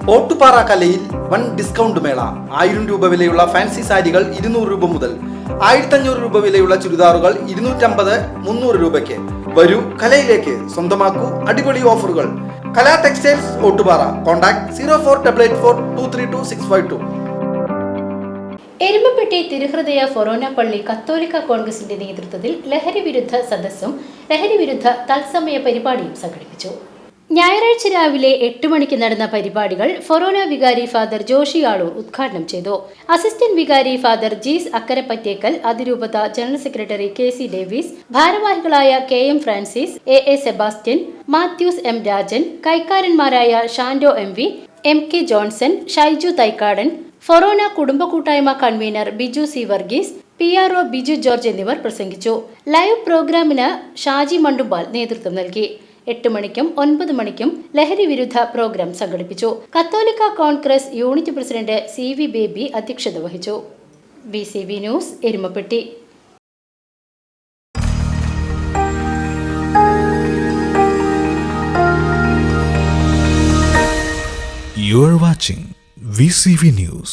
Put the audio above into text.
ഓട്ടുപാറ കലയിൽ വൻ ഡിസ്കൗണ്ട് മേള. 1000 രൂപ വിലയുള്ള ഫാൻസി സാരികൾ 200 രൂപ മുതൽ, 1500 രൂപ വിലയുള്ള ചുരിദാറുകൾ 250-300 രൂപയ്ക്ക്. വരൂ കലയിലേക്ക്, സ്വന്തമാക്കൂ അടിപൊളി ഓഫറുകൾ. കലാ ടെക്സ്റ്റൈൽസ് ഓട്ടുപാറ. കോൺടാക്ട് 04884232 എരുമപ്പെട്ടി തിരുഹൃദയ ഫൊറോന പള്ളി കത്തോലിക്ക കോൺഗ്രസിന്റെ നേതൃത്വത്തിൽ ലഹരി വിരുദ്ധ സദസ്സും ലഹരി വിരുദ്ധ തത്സമയ പരിപാടിയും സംഘടിപ്പിച്ചു. ഞായറാഴ്ച രാവിലെ 8 മണിക്ക് നടന്ന പരിപാടികൾ ഫൊറോന വികാരി ഫാദർ ജോഷി ആളൂർ ഉദ്ഘാടനം ചെയ്തു. അസിസ്റ്റന്റ് വികാരി ഫാദർ ജീസ് അക്കരപ്പറ്റേക്കൽ, അതിരൂപത ജനറൽ സെക്രട്ടറി KC ഡേവിസ്, ഭാരവാഹികളായ KM Francis, AA Sebastian, Mathews M Rajan, കൈക്കാരന്മാരായ Shando MV, MK Johnson, Shaiju Thaikkadan, ഫൊറോന കുടുംബ കൂട്ടായ്മ convener Biju C Varghese, PRO Biju George എന്നിവർ പ്രസംഗിച്ചു. ലൈവ് പ്രോഗ്രാമിന് ഷാജി മണ്ടുമ്പാൽ നേതൃത്വം നൽകി. 8 മണിക്കും 9 മണിക്കും ലഹരി വിരുദ്ധ പ്രോഗ്രാം സംഘടിപ്പിച്ചു. കത്തോലിക്ക Congress unit president CV Baby അധ്യക്ഷത വഹിച്ചു. BCV news, Erumapetty. You are watching VCV News.